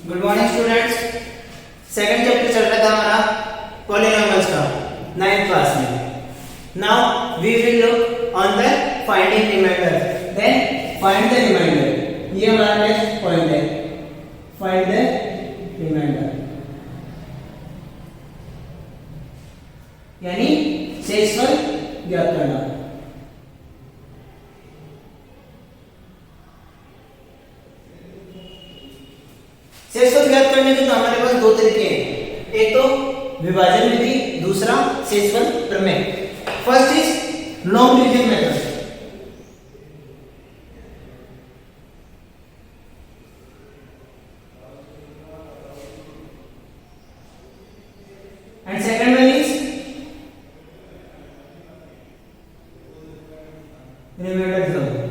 Good morning students. Second chapter चल रहा था हमारा पॉलिनोमियल्स का 9th क्लास में। Now we will look on the finding remainder, then find the remainder. ये हमारा नेक्स्ट पॉइंट है, फाइंड द रिमाइंडर, यानी शेषफल ज्ञात करना। शेषफल ज्ञात करने के तो हमारे पास दो तरीके हैं, एक तो विभाजन विधि, दूसरा शेषफल प्रमेय। First is long division method. And second one is remainder theorem.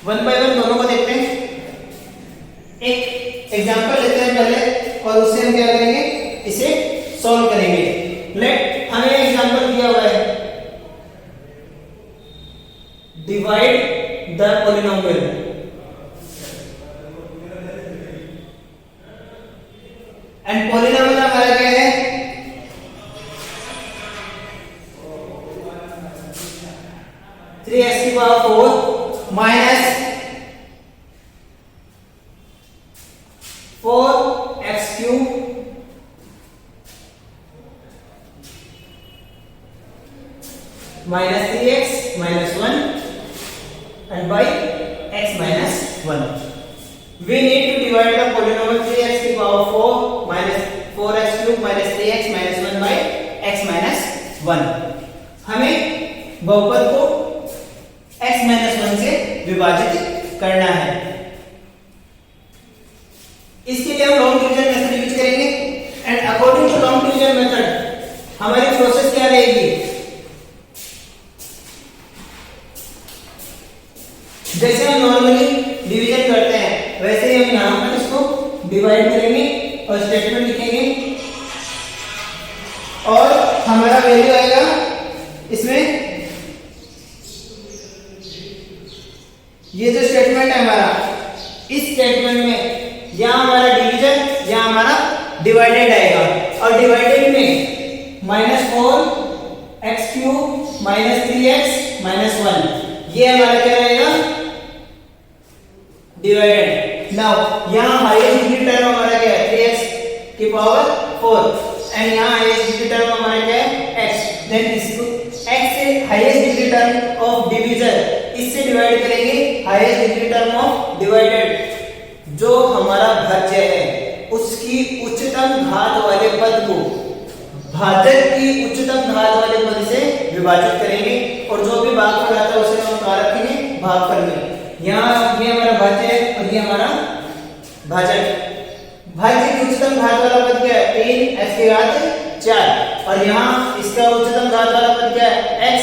One by one दोनों को देखते हैं। एक एग्जांपल लेते हैं पहले और उससे हम क्या करेंगे, इसे सॉल्व करेंगे। लेट हमें एग्जांपल दिया हुआ है, divide the polynomial. And polynomial हमारा क्या है, थ्री एक्स की power 4 minus 4x cube minus 3x minus 1 and by x minus 1. We need to divide the polynomial 3x की power 4 minus 4x cube minus 3x minus 1 by x minus 1. हमें बहुपद को x minus 1 से विभाजित करना है। इसके लिए हम लॉन्ग डिवीजन मेथड यूज करेंगे। And according to long division method हमारी प्रोसेस क्या रहेगी, जैसे हम नॉर्मली डिवीजन करते हैं वैसे ही हम यहां पर इसको डिवाइड करेंगे और स्टेटमेंट लिखेंगे और हमारा वैल्यू आएगा इसमें। ये जो स्टेटमेंट है हमारा, इस स्टेटमेंट में या हमारा डिवीजन या हमारा डिवाइडेड आएगा। और डिवाइडेड में -4x cube minus 3x minus 1, ये हमारा क्या रहेगा, डिवाइडेड। नाउ यहां हाईएस्ट डिग्री टर्म हमारा क्या है, 3x की पावर 4 एंड यहां हाईएस्ट डिग्री टर्म हमारा क्या है, x। देन इसको x से highest degree term of division, इससे डिवाइड करेंगे highest degree term of divided. जो हमारा भाज्य है उसकी उच्चतम घात वाले पद को भाजक की उच्चतम घात वाले पद से विभाजित करेंगे और जो भी भागफल आता है उसे हम कहां रखेंगे, भागफल में। यहाँ ये हमारा भाज्य है और ये हमारा भाजक। भाज्य की उच्चतम घात वाला पद क्या है, 3x की घात 4 और यहाँ इसका उच्चतम घात वाला पद क्या है, x।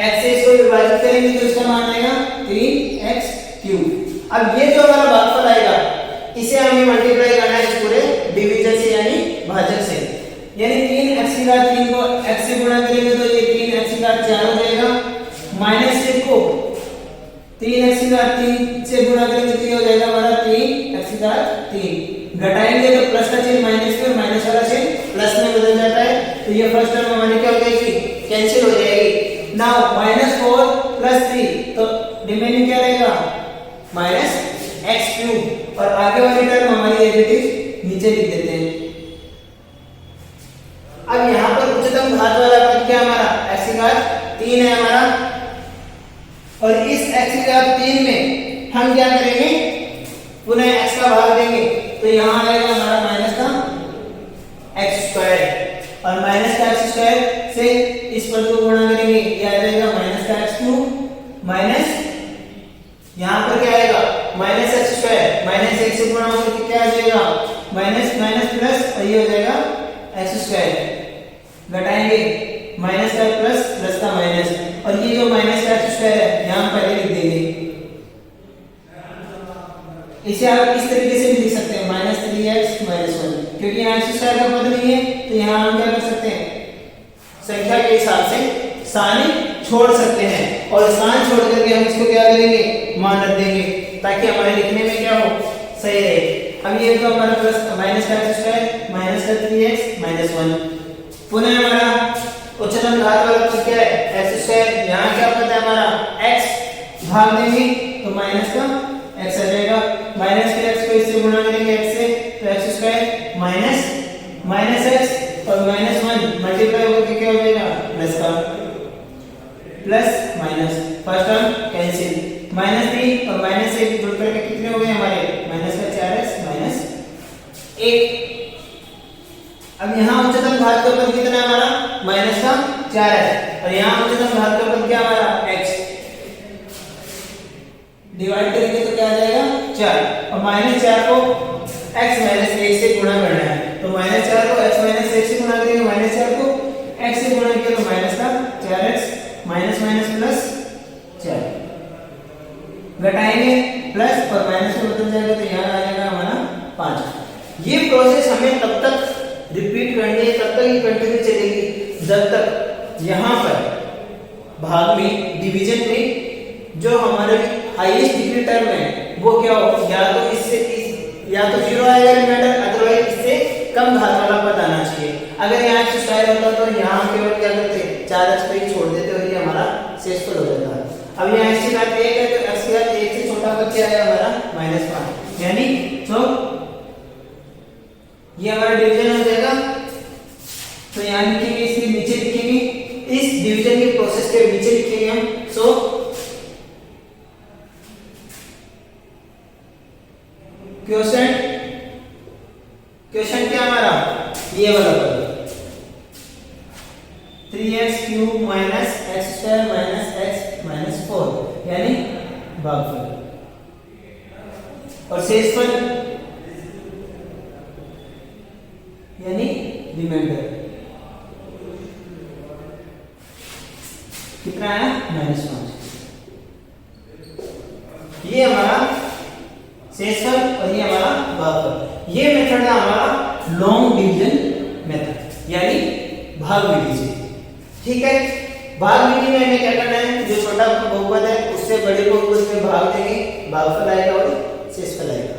x से इसको विभाजित करेंगे तो इसका मान आएगा 3x क्यूब। अब ये जो हमारा भागफल आएगा इसे हमें मल्टीप्लाई करना है इस पूरे डिवीजन से यानी भाजक से। यानी 3x की घात 3 को x से गुणा करेंगे तो ये 3x की घात 4 हो जाएगा, माइनस 1 को 3x की घात 3 से गुणा करेंगे तो ये हो जाएगा हमारा 3x की घात 3। घटाएंगे तो प्लस का चिन्ह माइनस में, माइनस वाला चिन्ह प्लस में बदल जाता है तो ये फर्स्ट टर्म हमारी क्या हो जाएगी, कैंसिल हो जाएगी। नाउ -4 + 3 तो रिमेनिंग क्या रहेगा, -x क्यूब। और आगे वाली टर्म हमारी एज इट इज नीचे लिख देते हैं। अब यहां पर उच्चतम घात वाला पद क्या हमारा, x की घात 3 है हमारा, और इस x की घात 3 में हम क्या करेंगे, पुनः x का भाग देंगे तो यहां आएगा हमारा माइनस का x² और माइनस का x² से इस पद को गुणा करेंगे, ये आ जाएगा माइनस का x क्यूब माइनस यहां पर क्या आएगा -x², माइनस x से गुणा होकर क्या आ जाएगा, माइनस माइनस प्लस और ये हो जाएगा x²। घटाएंगे माइनस का प्लस, प्लस का माइनस और ये जो माइनस का x² है यहां पहले लिख देंगे। इसे आप इस तरीके से भी लिख सकते हैं -3x - 1, क्योंकि यहाँ x² का पद नहीं है तो यहाँ हम क्या कर सकते हैं, संख्या के हिसाब से साइन छोड़ सकते हैं और स्थान छोड़ करके हम इसको क्या करेंगे, मान रख देंगे। ताकि हमारे लिखने में क्या हो, सही रहे। अब ये तो हमारा प्लस माइनस का x स्क्वायर माइनस का 3x माइनस 1। पुनः हमारा उच्चतम घात वाला पद क्या है, x स्क्वायर। यहाँ क्या पता है हमारा x भाग देंगे तो माइनस का x आ जाएगा, माइनस के x को इससे गुणा करेंगे x से तो x square minus minus x और माइनस 1 मल्टीप्लाई होकर क्या हो जाएगा, प्लस का plus minus, first term cancel, minus 3 और माइनस 1 जुड़ करके कितने हो गए हमारे, माइनस का 4x माइनस 1। अब यहाँ उच्चतम घात का पद कितना है हमारा, माइनस का 4x और यहाँ उच्चतम घात का पद क्या हमारा x, डिवाइड करेंगे तो क्या आ जाएगा 4 और माइनस 4 को x माइनस 1 से गुणा करना है तो माइनस 4 को x माइनस 1 से गुणा करेंगे, माइनस 4 को x से गुणा किया तो माइनस का 4x माइनस माइनस प्लस 4, घटाएंगे प्लस और माइनस में बदल जाएगा तो यहाँ आ जाएगा हमारा 5। ये प्रोसेस हमें तब तक रिपीट करनी है, तब तक ये कंटिन्यू चलेगी जब तक यहाँ पर भाग में डिवीजन में जो हमारे हाईएस्ट डिग्री टर्म है वो क्या हो, या तो इससे या तो 0 आएगा रिमाइंडर, अदरवाइज इससे कम घात वाला पद आना चाहिए। अगर यहाँ x स्क्वायर होता तो यहाँ केवल क्या करते, 4x पे ही छोड़ देते और ये हमारा शेषफल हो जाता। अब यहाँ x की घात 1 है तो x की घात 1 से छोटा पद क्या है हमारा -5, यानी तो ये हमारा डिवीजन हो जाएगा। तो यहाँ लिखेंगे, इसके नीचे लिखेंगे, इस डिवीजन के प्रोसेस के नीचे लिखेंगे हम। सो क्वेश्चन क्या हमारा, ये वाला पद 3x cube minus x square minus x minus 4 यानी भागफल, और शेषफल यानी रिमाइंडर कितना है -5। ये हमारा शेषफल और ये हमारा भागफल। ये मेथड है हमारा लॉन्ग डिवीजन मेथड यानी भाग विधि से। ठीक है, भाग विधि में हमें क्या करना है, जो छोटा बहुपद है उससे बड़े बहुपद में भाग देंगे, भागफल आएगा और शेषफल आएगा।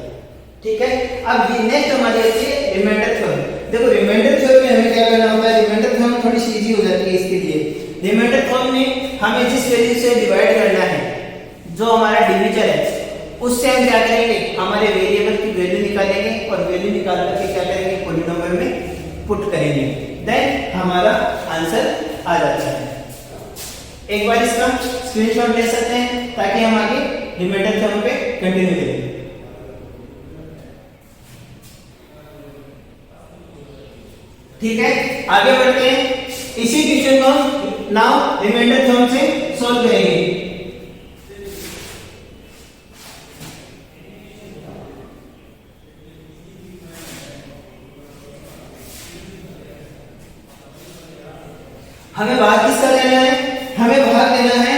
ठीक है, अब नेक्स्ट हमारी आती है रिमाइंडर थ्योरम। देखो रिमाइंडर थ्योरम में हमें क्या करना होता है, रिमाइंडर थ्योरम थोड़ी सी इजी हो जाती है इसके लिए। रिमाइंडर थ्योरम में हमें जिस वैल्यू से डिवाइड करना है, जो हमारा डिवीजर है, उससे हम क्या करेंगे, हमारे वेरिएबल की वैल्यू निकालेंगे और वैल्यू निकाल करके क्या करेंगे, पॉलीनोमियल में पुट करेंगे, देन हमारा आंसर आ जाता है। एक बार इसका स्क्रीनशॉट ले सकते हैं ताकि हम आगे रिमाइंडर थ्योरम पे कंटिन्यू करें। ठीक है, आगे बढ़ते हैं। इसी क्वेश्चन को हम नाउ रिमाइंडर थ्योरम से सॉल्व करेंगे। हमें भाग किसका लेना है, हमें भाग लेना है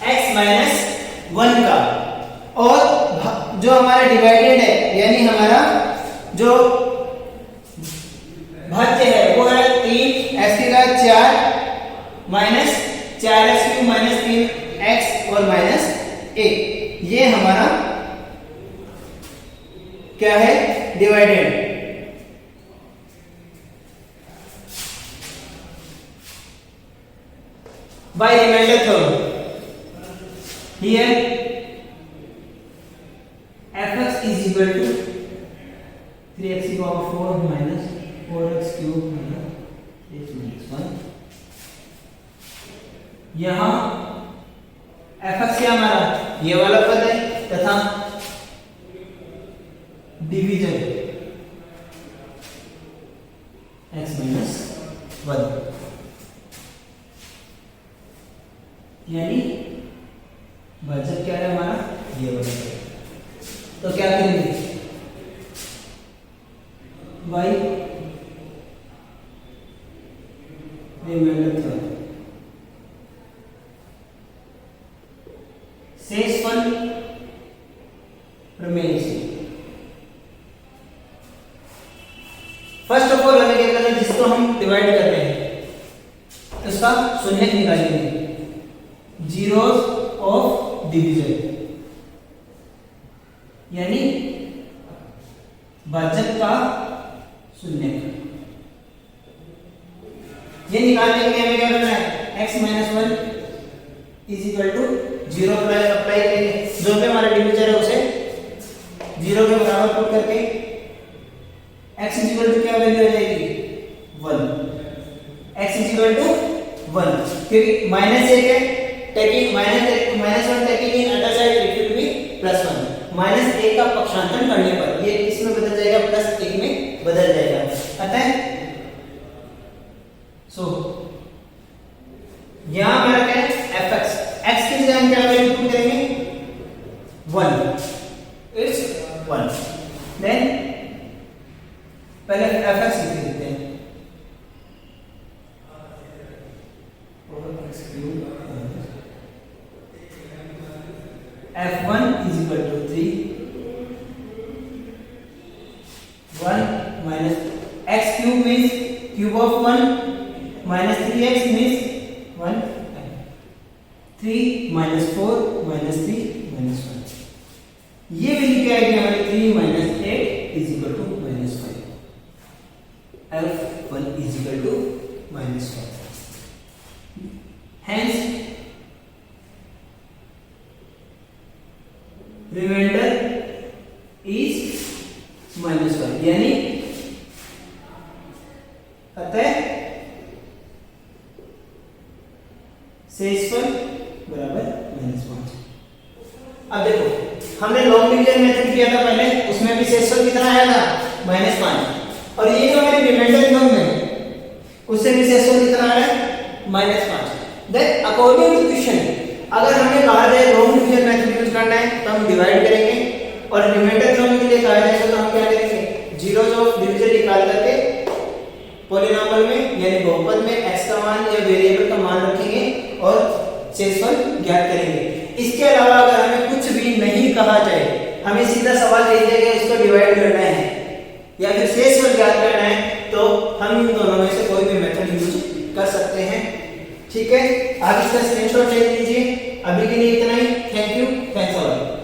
x माइनस 1 का, और जो हमारा डिवाइडेड है यानी हमारा जो भाज्य है वो है 3x की घात 4 minus 4x cube minus 3x और माइनस 1। ये हमारा क्या है, divided. By remainder theorem, here fx is equal to 3x की power 4 minus 4x cube minus x minus 1। यहाँ fx क्या हमारा ये वाला पद है तथा डिवीजन x minus 1 यानी भाजक क्या है हमारा, ये वाला। तो क्या करेंगे, y रिमाइंडर थ्योरम, शेषफल प्रमेय से। फर्स्ट ऑफ ऑल हमें क्या करना है, जिसको हम डिवाइड कर रहे हैं उसका शून्य निकालेंगे, जीरोस ऑफ डिवीजन। यानी भाजक का शून्य। ये निकालने के लिए हमें क्या करना है, x minus 1 is equal to 0 apply करेंगे, जो भी हमारा डिवीजर है उसे 0 के बराबर पुट करके x इज इक्वल टू क्या वैल्यू आ जाएगी 1, x इज इक्वल टू 1, क्योंकि माइनस 1 है, taking minus 1 taking in other side it will be +1, minus 1 का पक्षांतरण करने पर ये किसमें बदल जाएगा, +1 में बदल जाएगा। अतः सो यहां हमारा क्या है fx, x की जगह हम क्या वैल्यू पुट करेंगे 1, इट्स 1, देन पहले fx लिख देते हैं, f1 is equal to 3, 1 minus x cube means cube of 1 minus 3x means 1, 3 minus 4 minus 3 minus 1, ये वैल्यू क्या आएगी हमारी 3 minus 8 is equal to minus 5, f1 is equal to minus 5, hence remainder is -5, यानी अतः शेषफल बराबर -5। अब देखो हमने लॉन्ग डिवीजन मेथड किया था पहले, उसमें भी शेषफल कितना आया था -5, और ये जो हमारी रिमाइंडर टर्म है उससे भी शेषफल कितना आया -5। देन अकॉर्डिंग टू क्वेश्चन अगर हमें कहा जाए लॉन्ग डिवीजन मेथड यूज करना है तो हम डिवाइड करेंगे, और रिमाइंडर टर्म के लिए कहा जाए तो हम क्या करेंगे, जीरोस ऑफ डिवीजन निकाल करके पॉलीनॉमियल में यानी बहुपद में x का मान या वेरिएबल का मान रखेंगे और शेषफल ज्ञात करेंगे। इसके अलावा अगर हमें कुछ भी नहीं कहा जाए, हमें सीधा सवाल दे दिया गया इसको डिवाइड करना है या फिर शेषफल ज्ञात करना है, तो हम इन दोनों में से कोई भी मेथड यूज कर सकते हैं। ठीक है, आप इसका स्क्रीनशॉट ले लीजिए। अभी के लिए इतना ही। Thank you, thanks a lot.